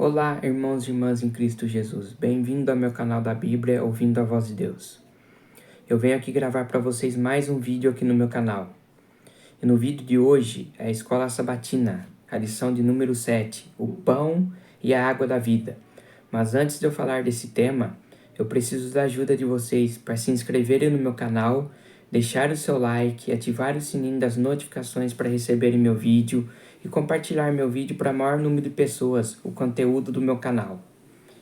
Olá, irmãos e irmãs em Cristo Jesus. Bem-vindo ao meu canal da Bíblia, Ouvindo a Voz de Deus. Eu venho aqui gravar para vocês mais um vídeo aqui no meu canal. E no vídeo de hoje é a Escola Sabatina, a lição de número 7, o pão e a água da vida. Mas antes de eu falar desse tema, eu preciso da ajuda de vocês para se inscreverem no meu canal, deixar o seu like, ativar o sininho das notificações para receberem meu vídeo e compartilhar meu vídeo para o maior número de pessoas, o conteúdo do meu canal.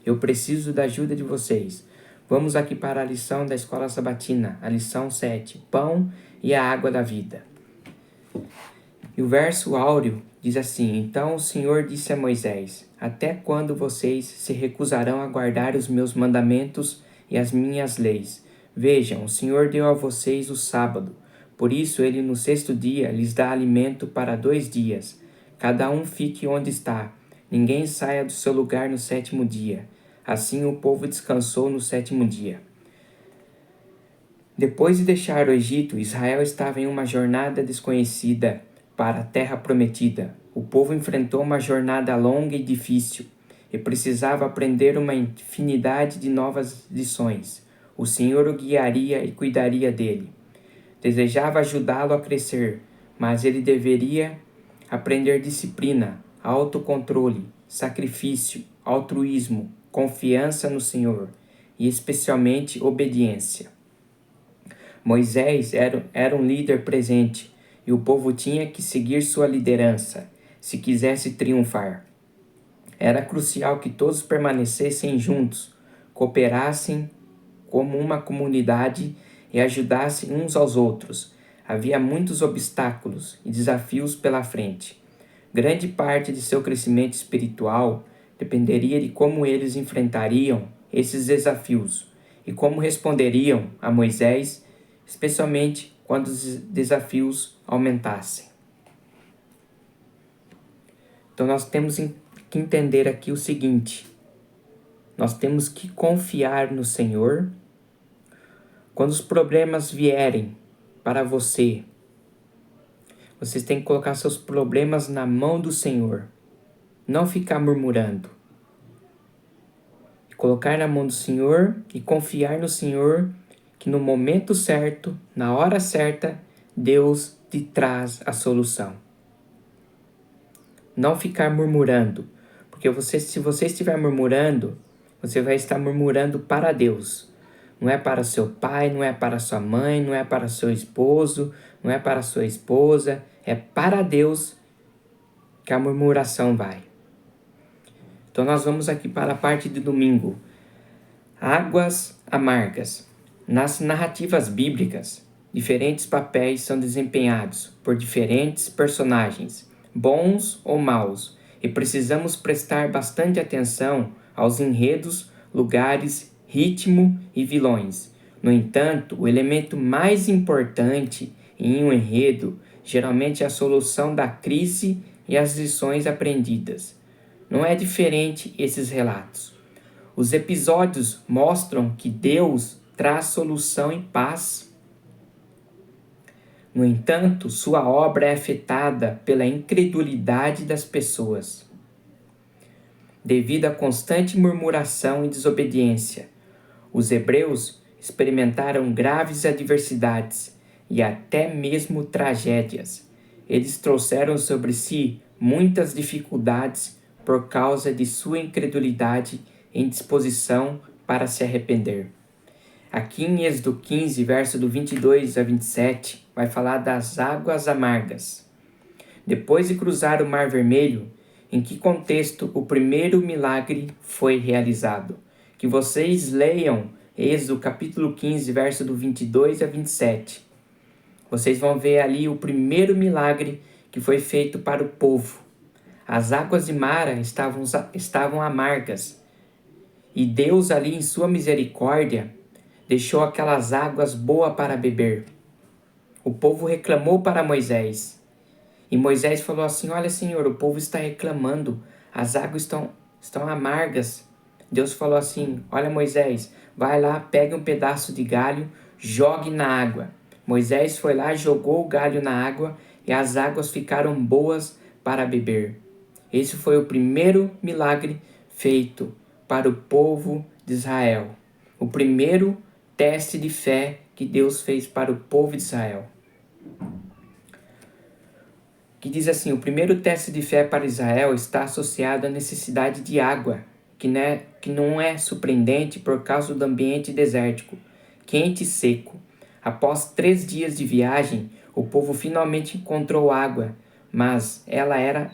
Eu preciso da ajuda de vocês. Vamos aqui para a lição da Escola Sabatina, a lição 7, pão e a água da vida. E o verso áureo diz assim: Então o Senhor disse a Moisés: Até quando vocês se recusarão a guardar os meus mandamentos e as minhas leis? Vejam, o Senhor deu a vocês o sábado. Por isso ele no sexto dia lhes dá alimento para 2 dias. Cada um fique onde está. Ninguém saia do seu lugar no 7º dia. Assim o povo descansou no 7º dia. Depois de deixar o Egito, Israel estava em uma jornada desconhecida para a terra prometida. O povo enfrentou uma jornada longa e difícil e precisava aprender uma infinidade de novas lições. O Senhor o guiaria e cuidaria dele. Desejava ajudá-lo a crescer, mas ele deveria aprender disciplina, autocontrole, sacrifício, altruísmo, confiança no Senhor e especialmente obediência. Moisés era um líder presente e o povo tinha que seguir sua liderança se quisesse triunfar. Era crucial que todos permanecessem juntos, cooperassem como uma comunidade e ajudassem uns aos outros. Havia muitos obstáculos e desafios pela frente. Grande parte de seu crescimento espiritual dependeria de como eles enfrentariam esses desafios e como responderiam a Moisés, especialmente quando os desafios aumentassem. Então nós temos que entender aqui o seguinte: nós temos que confiar no Senhor. Quando os problemas vierem para você, vocês têm que colocar seus problemas na mão do Senhor. Não ficar murmurando. Colocar na mão do Senhor e confiar no Senhor que no momento certo, na hora certa, Deus te traz a solução. Não ficar murmurando, porque se você estiver murmurando, você vai estar murmurando para Deus. Não é para seu pai, não é para sua mãe, não é para seu esposo, não é para sua esposa, é para Deus que a murmuração vai. Então nós vamos aqui para a parte de domingo. Águas amargas. Nas narrativas bíblicas, diferentes papéis são desempenhados por diferentes personagens, bons ou maus, e precisamos prestar bastante atenção aos enredos, lugares, ritmo e vilões. No entanto, o elemento mais importante em um enredo geralmente é a solução da crise e as lições aprendidas. Não é diferente esses relatos. Os episódios mostram que Deus traz solução em paz. No entanto, sua obra é afetada pela incredulidade das pessoas. Devido à constante murmuração e desobediência, os hebreus experimentaram graves adversidades e até mesmo tragédias. Eles trouxeram sobre si muitas dificuldades por causa de sua incredulidade e indisposição para se arrepender. Aqui em Êxodo 15, verso do 22 a 27, vai falar das águas amargas. Depois de cruzar o Mar Vermelho, em que contexto o primeiro milagre foi realizado? Que vocês leiam Êxodo capítulo 15, verso do 22 a 27. Vocês vão ver ali o primeiro milagre que foi feito para o povo. As águas de Mara estavam amargas. E Deus ali em sua misericórdia deixou aquelas águas boas para beber. O povo reclamou para Moisés. E Moisés falou assim: olha, Senhor, o povo está reclamando, as águas estão amargas. Deus falou assim: olha, Moisés, vai lá, pega um pedaço de galho, jogue na água. Moisés foi lá, jogou o galho na água e as águas ficaram boas para beber. Esse foi o primeiro milagre feito para o povo de Israel. O primeiro teste de fé que Deus fez para o povo de Israel. Que diz assim: o primeiro teste de fé para Israel está associado à necessidade de água, que não é surpreendente por causa do ambiente desértico, quente e seco. Após 3 dias de viagem, o povo finalmente encontrou água, mas ela era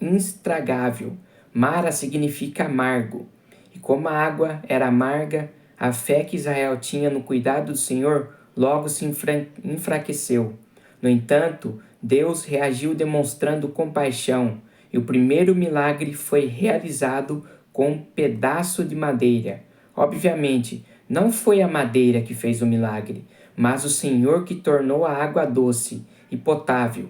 intragável. Mara significa amargo. E como a água era amarga, a fé que Israel tinha no cuidado do Senhor logo se enfraqueceu. No entanto, Deus reagiu demonstrando compaixão, e o primeiro milagre foi realizado com um pedaço de madeira. Obviamente, não foi a madeira que fez o milagre, mas o Senhor que tornou a água doce e potável.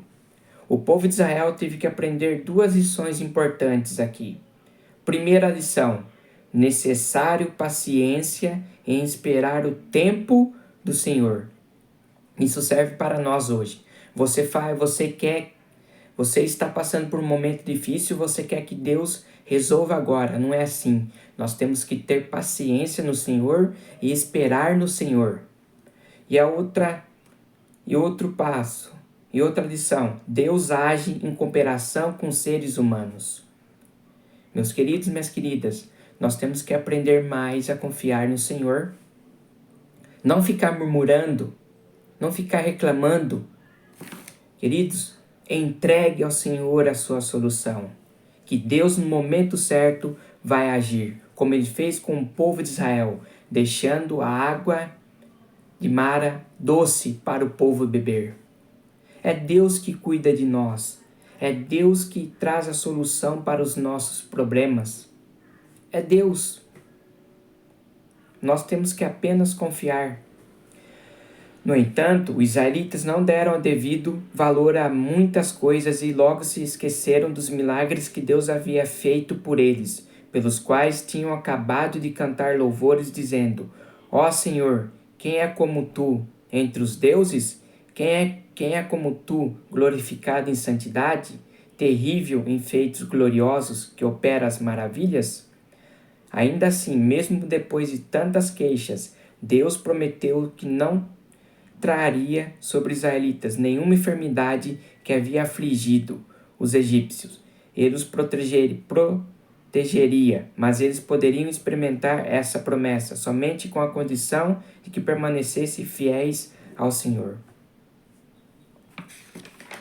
O povo de Israel teve que aprender 2 lições importantes aqui. Primeira lição: necessário paciência em esperar o tempo do Senhor. Isso serve para nós hoje. Você está passando por um momento difícil, você quer que Deus resolva agora. Não é assim. Nós temos que ter paciência no Senhor e esperar no Senhor. E outro passo, e outra lição: Deus age em cooperação com seres humanos. Meus queridos e minhas queridas, nós temos que aprender mais a confiar no Senhor. Não ficar murmurando, não ficar reclamando. Queridos, entregue ao Senhor a sua solução, que Deus no momento certo vai agir, como Ele fez com o povo de Israel, deixando a água de Mara doce para o povo beber. É Deus que cuida de nós, é Deus que traz a solução para os nossos problemas. É Deus. Nós temos que apenas confiar. No entanto, os israelitas não deram o devido valor a muitas coisas e logo se esqueceram dos milagres que Deus havia feito por eles, pelos quais tinham acabado de cantar louvores, dizendo: Ó Senhor, quem é como tu entre os deuses? Quem é como tu, glorificado em santidade, terrível em feitos gloriosos, que opera as maravilhas? Ainda assim, mesmo depois de tantas queixas, Deus prometeu que não traria sobre os israelitas nenhuma enfermidade que havia afligido os egípcios. Ele os protegeria, mas eles poderiam experimentar essa promessa somente com a condição de que permanecessem fiéis ao Senhor.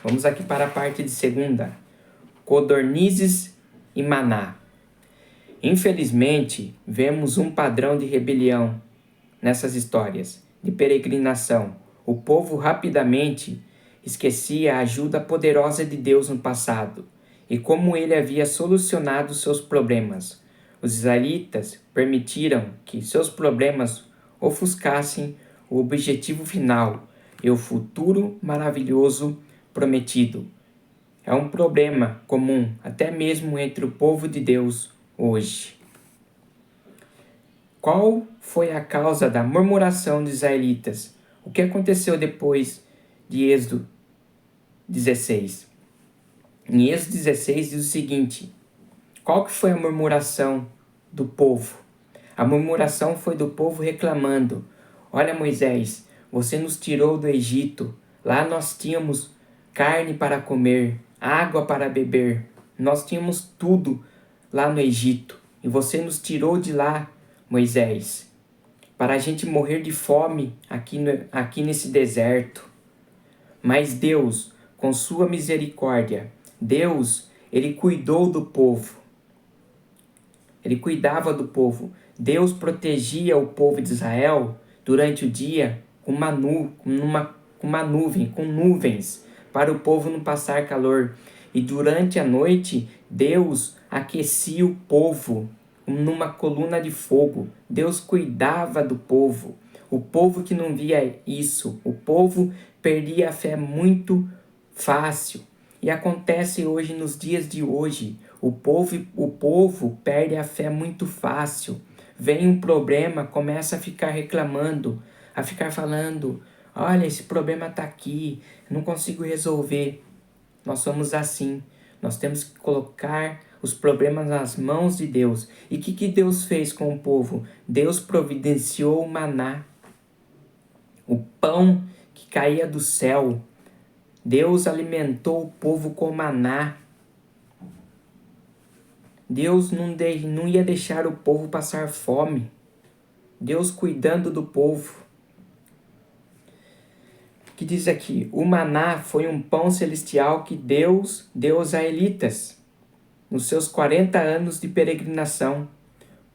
Vamos aqui para a parte de segunda. Codornizes e maná. Infelizmente, vemos um padrão de rebelião nessas histórias de peregrinação. O povo rapidamente esquecia a ajuda poderosa de Deus no passado e como ele havia solucionado seus problemas. Os israelitas permitiram que seus problemas ofuscassem o objetivo final e o futuro maravilhoso prometido. É um problema comum até mesmo entre o povo de Deus hoje. Qual foi a causa da murmuração dos israelitas? O que aconteceu depois de Êxodo 16? Em Êxodo 16 diz o seguinte: qual que foi a murmuração do povo? A murmuração foi do povo reclamando: Olha, Moisés, você nos tirou do Egito. Lá nós tínhamos carne para comer, água para beber. Nós tínhamos tudo lá no Egito. E você nos tirou de lá, Moisés, para a gente morrer de fome aqui nesse deserto. Mas Deus, com sua misericórdia, Deus, Ele cuidou do povo. Ele cuidava do povo. Deus protegia o povo de Israel durante o dia com nuvens, para o povo não passar calor. E durante a noite, Deus aquecia o povo numa coluna de fogo. Deus cuidava do povo. O povo que não via isso, o povo perdia a fé muito fácil. E acontece hoje, nos dias de hoje, o povo perde a fé muito fácil. Vem um problema, começa a ficar reclamando, a ficar falando: olha, esse problema está aqui, não consigo resolver. Nós somos assim. Nós temos que colocar os problemas nas mãos de Deus. E o que Deus fez com o povo? Deus providenciou o maná, o pão que caía do céu. Deus alimentou o povo com maná. Deus não ia deixar o povo passar fome. Deus cuidando do povo. Que diz aqui, o maná foi um pão celestial que Deus deu aos israelitas nos seus 40 anos de peregrinação.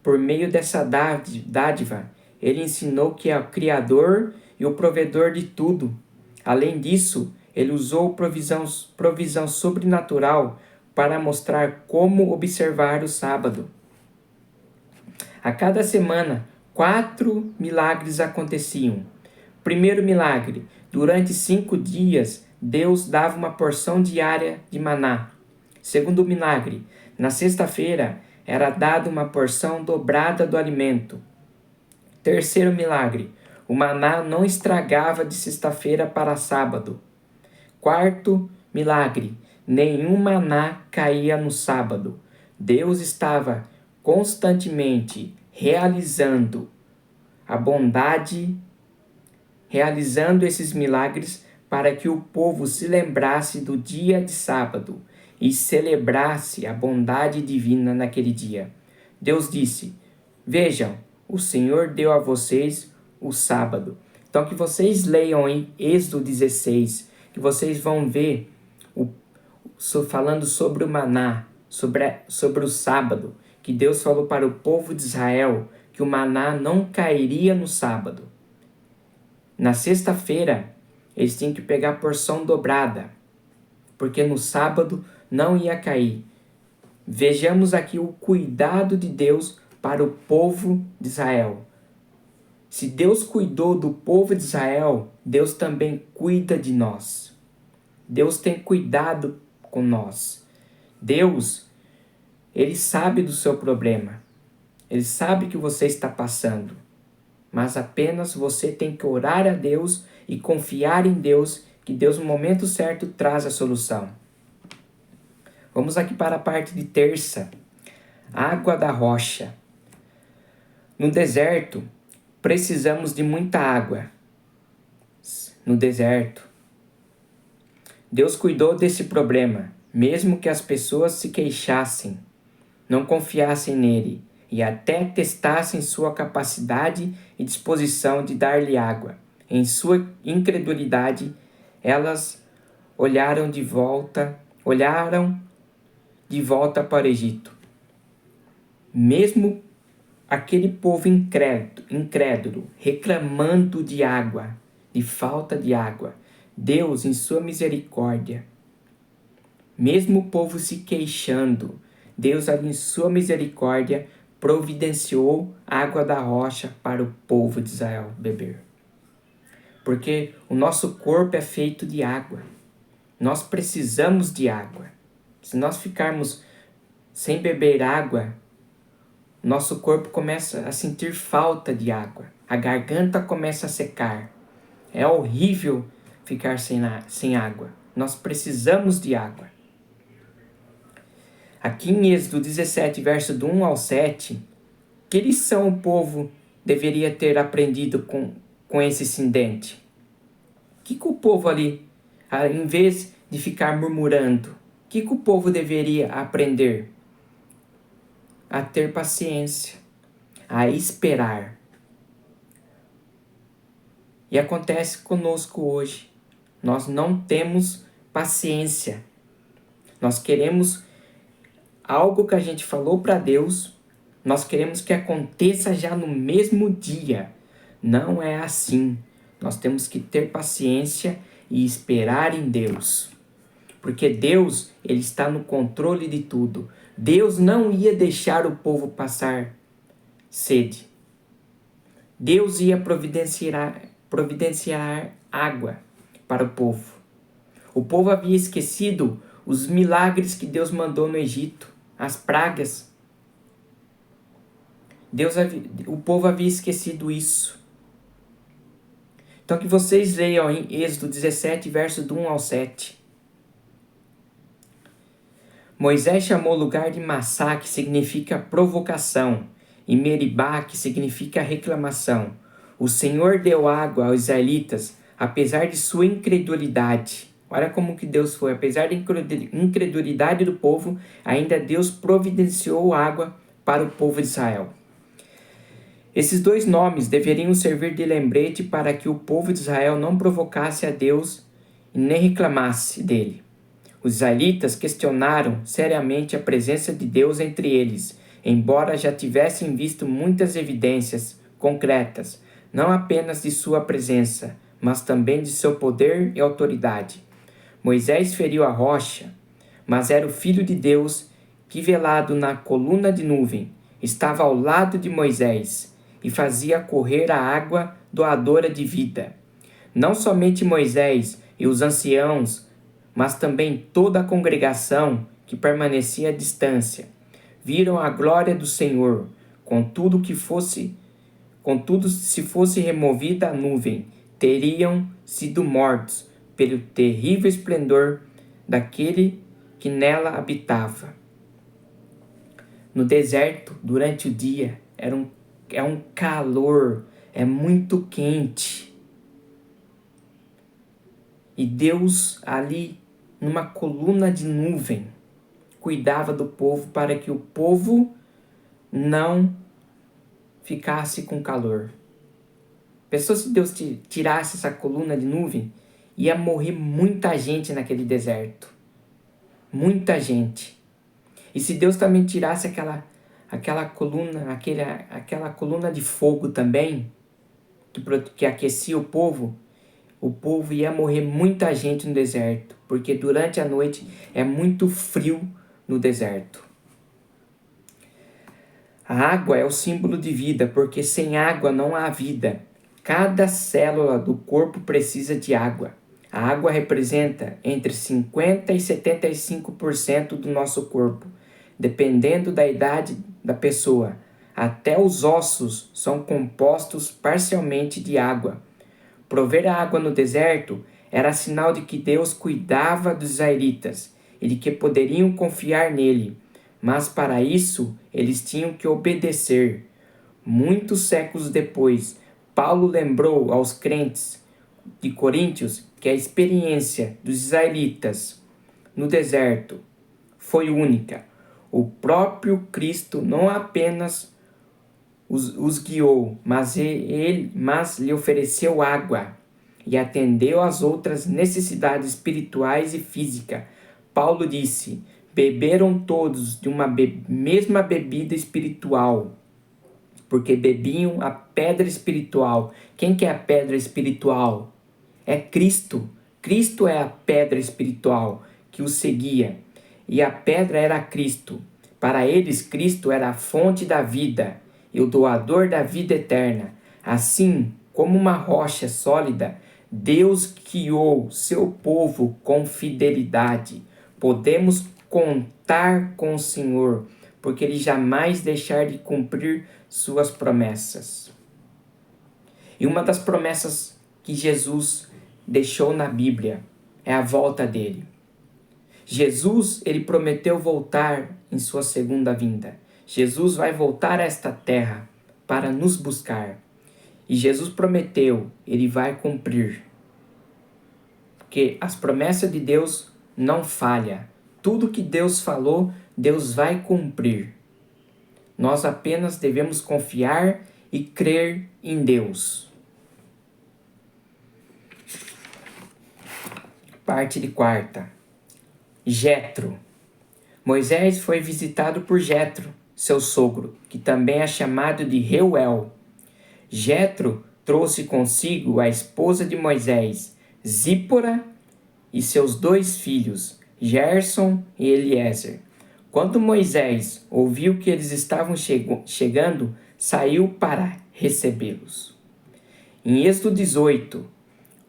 Por meio dessa dádiva, ele ensinou que é o Criador e o provedor de tudo. Além disso, ele usou provisão sobrenatural para mostrar como observar o sábado. A cada semana, 4 milagres aconteciam. Primeiro milagre, durante 5 dias, Deus dava uma porção diária de maná. Segundo milagre, na sexta-feira, era dada uma porção dobrada do alimento. Terceiro milagre, o maná não estragava de sexta-feira para sábado. Quarto milagre, nenhum maná caía no sábado. Deus estava constantemente realizando a bondade, realizando esses milagres para que o povo se lembrasse do dia de sábado e celebrasse a bondade divina naquele dia. Deus disse, vejam, o Senhor deu a vocês o sábado. Então que vocês leiam em Êxodo 16, que vocês vão ver falando sobre o maná, sobre o sábado, que Deus falou para o povo de Israel que o maná não cairia no sábado. Na sexta-feira, eles tinham que pegar a porção dobrada, porque no sábado não ia cair. Vejamos aqui o cuidado de Deus para o povo de Israel. Se Deus cuidou do povo de Israel, Deus também cuida de nós. Deus tem cuidado com nós. Deus, Ele sabe do seu problema. Ele sabe que você está passando. Mas apenas você tem que orar a Deus e confiar em Deus, que Deus no momento certo traz a solução. Vamos aqui para a parte de terça. Água da rocha. No deserto, precisamos de muita água. No deserto. Deus cuidou desse problema, mesmo que as pessoas se queixassem, não confiassem nele e até testassem sua capacidade e disposição de dar-lhe água. Em sua incredulidade, elas olharam de volta para o Egito. Mesmo aquele povo incrédulo, reclamando de água, de falta de água, Deus, em sua misericórdia, mesmo o povo se queixando, Deus, ali em sua misericórdia, providenciou água da rocha para o povo de Israel beber. Porque o nosso corpo é feito de água. Nós precisamos de água. Se nós ficarmos sem beber água, nosso corpo começa a sentir falta de água. A garganta começa a secar. É horrível ficar sem água. Nós precisamos de água. Aqui em Êxodo 17, verso do 1 ao 7, que lição o povo deveria ter aprendido com esse incidente? O que o povo ali, em vez de ficar murmurando, o que o povo deveria aprender? A ter paciência, a esperar. E acontece conosco hoje. Nós não temos paciência. Nós queremos algo que a gente falou para Deus, nós queremos que aconteça já no mesmo dia. Não é assim. Nós temos que ter paciência e esperar em Deus. Porque Deus, Ele está no controle de tudo. Deus não ia deixar o povo passar sede. Deus ia providenciar água para o povo. O povo havia esquecido os milagres que Deus mandou no Egito, as pragas. O povo havia esquecido isso. Então que vocês leiam em Êxodo 17, verso do 1 ao 7. Moisés chamou o lugar de Massá, que significa provocação, e Meribá, que significa reclamação. O Senhor deu água aos israelitas, apesar de sua incredulidade. Olha como que Deus foi. Apesar da incredulidade do povo, ainda Deus providenciou água para o povo de Israel. Esses dois nomes deveriam servir de lembrete para que o povo de Israel não provocasse a Deus e nem reclamasse dele. Os israelitas questionaram seriamente a presença de Deus entre eles, embora já tivessem visto muitas evidências concretas, não apenas de sua presença, mas também de seu poder e autoridade. Moisés feriu a rocha, mas era o Filho de Deus que, velado na coluna de nuvem, estava ao lado de Moisés e fazia correr a água doadora de vida. Não somente Moisés e os anciãos, mas também toda a congregação que permanecia à distância, viram a glória do Senhor, contudo, se fosse removida a nuvem, teriam sido mortos pelo terrível esplendor daquele que nela habitava. No deserto, durante o dia, é um calor, é muito quente. E Deus ali, numa coluna de nuvem, cuidava do povo para que o povo não ficasse com calor. Pensou se Deus tirasse essa coluna de nuvem? Ia morrer muita gente naquele deserto. Muita gente. E se Deus também tirasse aquela coluna de fogo também, que aquecia o povo ia morrer muita gente no deserto, porque durante a noite é muito frio no deserto. A água é o símbolo de vida, porque sem água não há vida. Cada célula do corpo precisa de água. A água representa entre 50% e 75% do nosso corpo, dependendo da idade da pessoa. Até os ossos são compostos parcialmente de água. Prover a água no deserto era sinal de que Deus cuidava dos israelitas e de que poderiam confiar nele, mas para isso eles tinham que obedecer. Muitos séculos depois, Paulo lembrou aos crentes de Coríntios que a experiência dos israelitas no deserto foi única. O próprio Cristo não apenas os guiou, mas lhe ofereceu água e atendeu às outras necessidades espirituais e físicas. Paulo disse: beberam todos de uma mesma bebida espiritual, porque bebiam a pedra espiritual. Quem que é a pedra espiritual? É Cristo. Cristo é a pedra espiritual que os seguia, e a pedra era Cristo. Para eles, Cristo era a fonte da vida e o doador da vida eterna. Assim como uma rocha sólida, Deus guiou seu povo com fidelidade. Podemos contar com o Senhor, porque Ele jamais deixar de cumprir suas promessas. E uma das promessas que Jesus deixou na Bíblia é a volta dele. Jesus, ele prometeu voltar em sua segunda vinda. Jesus vai voltar a esta terra para nos buscar. E Jesus prometeu, ele vai cumprir. Porque as promessas de Deus não falham. Tudo que Deus falou, Deus vai cumprir. Nós apenas devemos confiar e crer em Deus. Parte de quarta. Jetro. Moisés foi visitado por Jetro, seu sogro, que também é chamado de Reuel. Jetro trouxe consigo a esposa de Moisés, Zípora, e seus 2 filhos, Gerson e Eliezer. Quando Moisés ouviu que eles estavam chegando, saiu para recebê-los. Em Êxodo 18,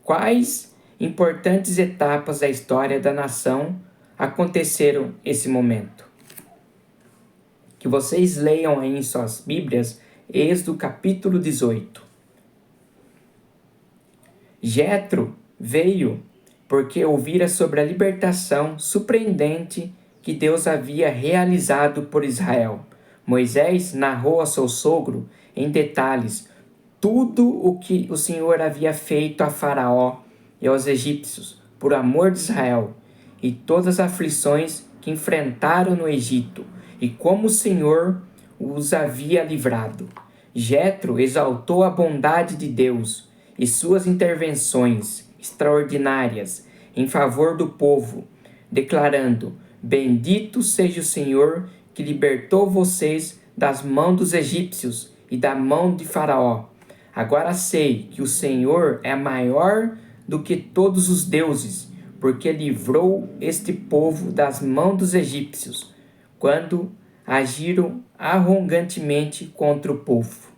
quais importantes etapas da história da nação aconteceram esse momento? Que vocês leiam aí em suas Bíblias, Êxodo capítulo 18. Jetro veio porque ouvira sobre a libertação surpreendente que Deus havia realizado por Israel. Moisés narrou a seu sogro, em detalhes, tudo o que o Senhor havia feito a Faraó e aos egípcios, por amor de Israel, e todas as aflições que enfrentaram no Egito, e como o Senhor os havia livrado. Jetro exaltou a bondade de Deus e suas intervenções extraordinárias em favor do povo, declarando: Bendito seja o Senhor que libertou vocês das mãos dos egípcios e da mão de Faraó. Agora sei que o Senhor é maior do que todos os deuses, porque livrou este povo das mãos dos egípcios, quando agiram arrogantemente contra o povo.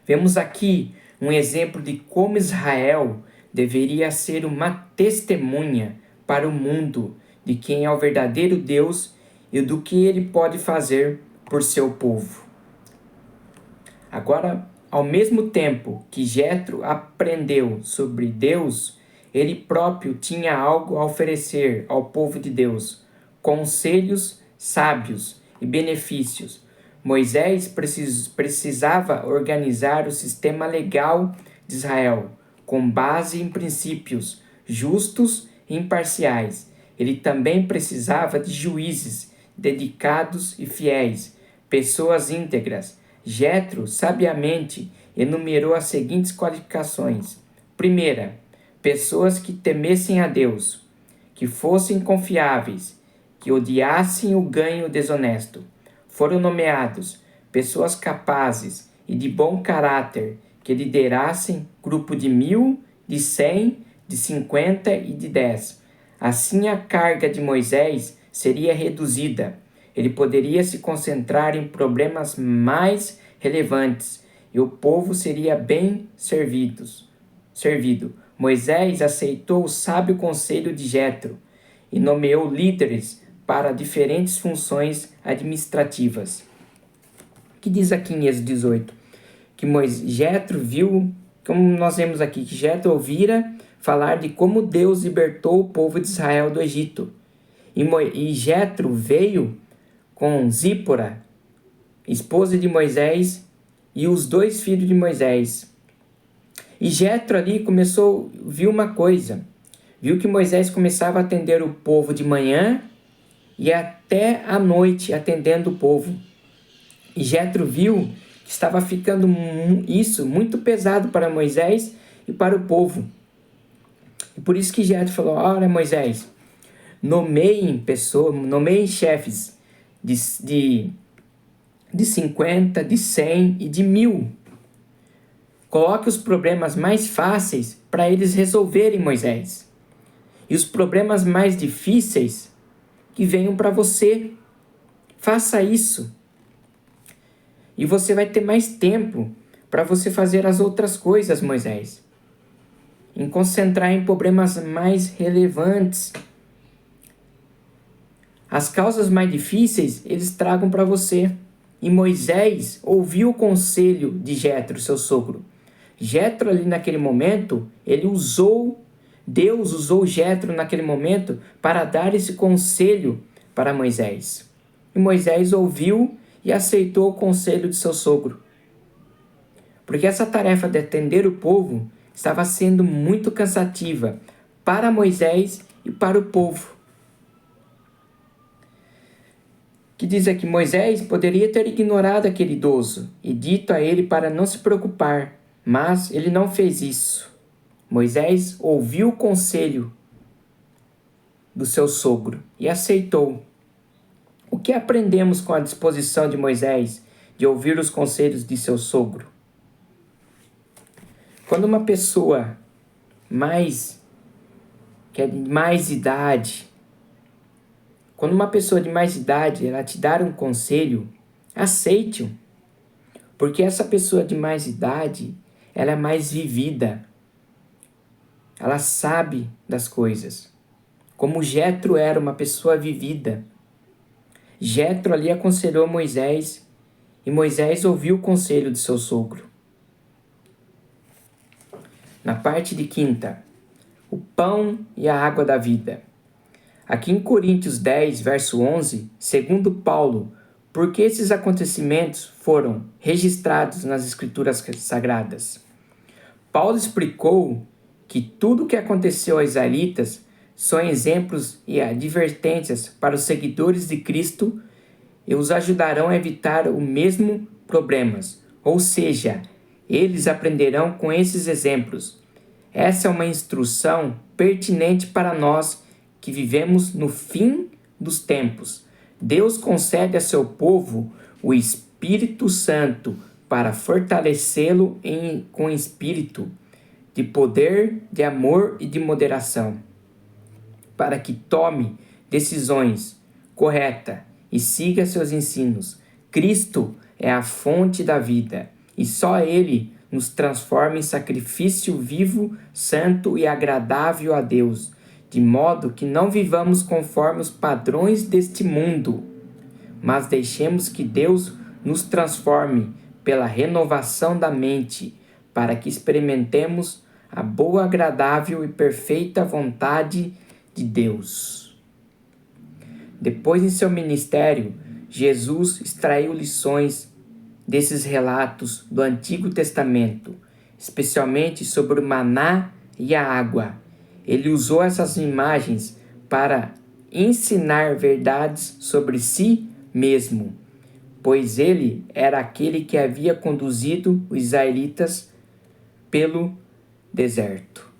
Vemos aqui um exemplo de como Israel deveria ser uma testemunha para o mundo de quem é o verdadeiro Deus e do que ele pode fazer por seu povo. Agora, ao mesmo tempo que Jetro aprendeu sobre Deus, ele próprio tinha algo a oferecer ao povo de Deus: conselhos sábios e benefícios. Moisés precisava organizar o sistema legal de Israel, com base em princípios justos e imparciais. Ele também precisava de juízes dedicados e fiéis, pessoas íntegras. Jetro sabiamente enumerou as seguintes qualificações. Primeira, pessoas que temessem a Deus, que fossem confiáveis, que odiassem o ganho desonesto. Foram nomeados pessoas capazes e de bom caráter, que liderassem grupo de 1.000, de 100, de 50 e de 10. Assim a carga de Moisés seria reduzida. Ele poderia se concentrar em problemas mais relevantes e o povo seria bem servido. Moisés aceitou o sábio conselho de Jetro e nomeou líderes para diferentes funções administrativas. O que diz aqui em Êxodo 18? Que Jetro viu, como nós vemos aqui, que Jetro ouvira falar de como Deus libertou o povo de Israel do Egito. E Jetro veio com Zípora, esposa de Moisés, e os 2 filhos de Moisés. E Jetro ali viu uma coisa. Viu que Moisés começava a atender o povo de manhã e até à noite atendendo o povo. E Jetro viu que estava ficando isso muito pesado para Moisés e para o povo. E por isso que Jetro falou: olha, Moisés, nomeiem chefes de 50, de 100 e de 1.000. Coloque os problemas mais fáceis para eles resolverem, Moisés. E os problemas mais difíceis que venham para você. Faça isso. E você vai ter mais tempo para você fazer as outras coisas, Moisés. Em concentrar em problemas mais relevantes. As causas mais difíceis eles tragam para você. E Moisés ouviu o conselho de Jetro, seu sogro. Jetro ali naquele momento, Deus usou Jetro naquele momento para dar esse conselho para Moisés. E Moisés ouviu e aceitou o conselho de seu sogro. Porque essa tarefa de atender o povo estava sendo muito cansativa para Moisés e para o povo. Que diz aqui: Moisés poderia ter ignorado aquele idoso e dito a ele para não se preocupar, mas ele não fez isso. Moisés ouviu o conselho do seu sogro e aceitou. O que aprendemos com a disposição de Moisés de ouvir os conselhos de seu sogro? Quando uma pessoa que é de mais idade, quando uma pessoa de mais idade ela te dar um conselho, aceite-o. Porque essa pessoa de mais idade, ela é mais vivida. Ela sabe das coisas. Como Jetro era uma pessoa vivida. Jetro ali aconselhou Moisés e Moisés ouviu o conselho de seu sogro. Na parte de quinta, o pão e a água da vida. Aqui em Coríntios 10, verso 11, segundo Paulo, porque esses acontecimentos foram registrados nas Escrituras Sagradas. Paulo explicou que tudo o que aconteceu aos israelitas são exemplos e advertências para os seguidores de Cristo e os ajudarão a evitar o mesmo problemas, ou seja, eles aprenderão com esses exemplos. Essa é uma instrução pertinente para nós que vivemos no fim dos tempos. Deus concede a seu povo o Espírito Santo para fortalecê-lo com espírito de poder, de amor e de moderação, para que tome decisões corretas e siga seus ensinos. Cristo é a fonte da vida e só Ele nos transforma em sacrifício vivo, santo e agradável a Deus, de modo que não vivamos conforme os padrões deste mundo, mas deixemos que Deus nos transforme pela renovação da mente, para que experimentemos a boa, agradável e perfeita vontade de Deus. Depois, em seu ministério, Jesus extraiu lições desses relatos do Antigo Testamento, especialmente sobre o maná e a água. Ele usou essas imagens para ensinar verdades sobre si mesmo, pois ele era aquele que havia conduzido os israelitas pelo deserto.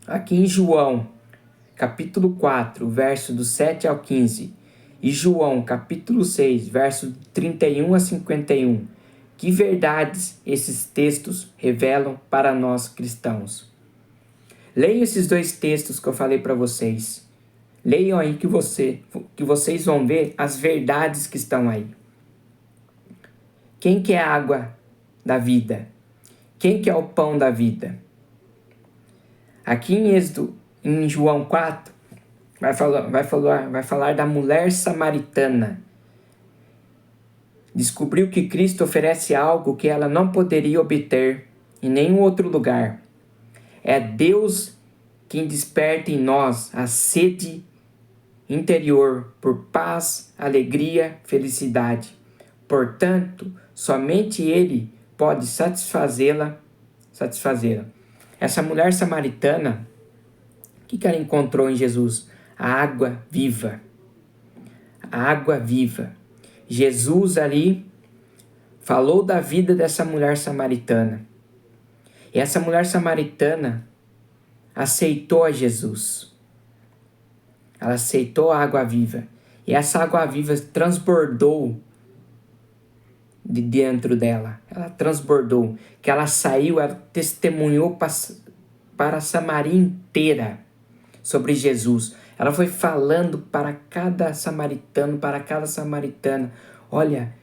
Aqui em João, capítulo 4, verso do 7 ao 15, e João, capítulo 6, verso 31 a 51, que verdades esses textos revelam para nós cristãos. Leiam esses dois textos que eu falei para vocês. Leiam aí que vocês vão ver as verdades que estão aí. Quem que é a água da vida? Quem que é o pão da vida? Aqui em João 4, vai falar da mulher samaritana. Descobriu que Cristo oferece algo que ela não poderia obter em nenhum outro lugar. É Deus quem desperta em nós a sede interior por paz, alegria, felicidade. Portanto, somente Ele pode satisfazê-la. Essa mulher samaritana, o que ela encontrou em Jesus? A água viva. A água viva. Jesus ali falou da vida dessa mulher samaritana. E essa mulher samaritana aceitou a Jesus. Ela aceitou a água viva. E essa água viva transbordou de dentro dela. Ela transbordou. Que ela saiu, ela testemunhou para a Samaria inteira sobre Jesus. Ela foi falando para cada samaritano, olha,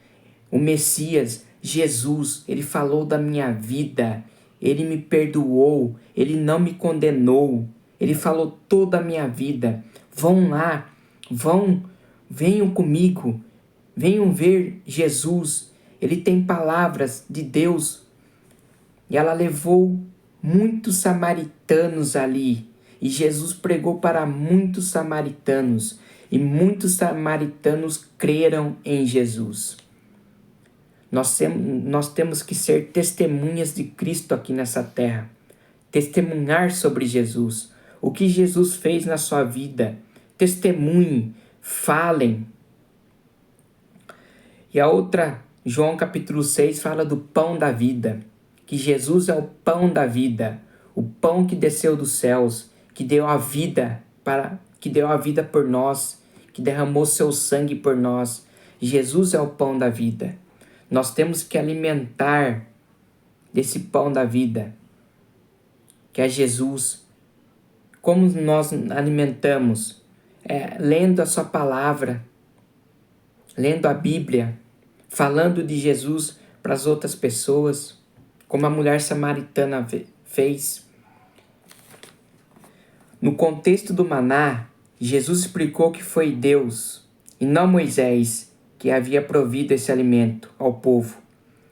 o Messias, Jesus, ele falou da minha vida, ele me perdoou, ele não me condenou, ele falou toda a minha vida. Vão lá, venham comigo, venham ver Jesus, ele tem palavras de Deus. E ela levou muitos samaritanos ali. E Jesus pregou para muitos samaritanos. E muitos samaritanos creram em Jesus. Nós temos que ser testemunhas de Cristo aqui nessa terra. Testemunhar sobre Jesus. O que Jesus fez na sua vida. Testemunhem, falem. E a outra, João capítulo 6, fala do pão da vida. Que Jesus é o pão da vida. O pão que desceu dos céus. Que deu a vida por nós, que derramou seu sangue por nós. Jesus é o pão da vida. Nós temos que alimentar desse pão da vida, que é Jesus. Como nós alimentamos? Lendo a sua palavra, lendo a Bíblia, falando de Jesus para as outras pessoas, como a mulher samaritana fez. No contexto do maná, Jesus explicou que foi Deus, e não Moisés, que havia provido esse alimento ao povo.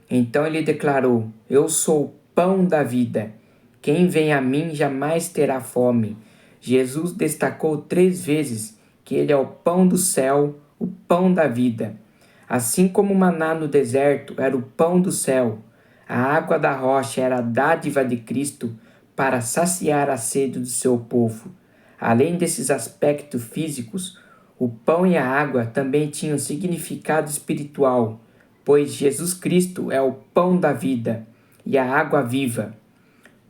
Então ele declarou: eu sou o pão da vida. Quem vem a mim jamais terá fome. Jesus destacou 3 vezes que ele é o pão do céu, o pão da vida. Assim como o maná no deserto era o pão do céu, a água da rocha era a dádiva de Cristo para saciar a sede do seu povo. Além desses aspectos físicos, o pão e a água também tinham significado espiritual, pois Jesus Cristo é o pão da vida e a água viva.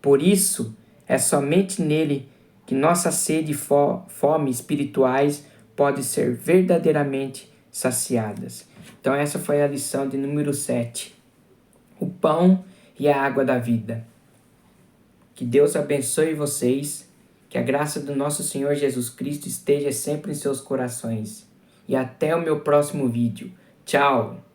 Por isso, é somente nele que nossa sede e fome espirituais podem ser verdadeiramente saciadas. Então essa foi a lição de número 7. O pão e a água da vida. Que Deus abençoe vocês, que a graça do nosso Senhor Jesus Cristo esteja sempre em seus corações. E até o meu próximo vídeo. Tchau!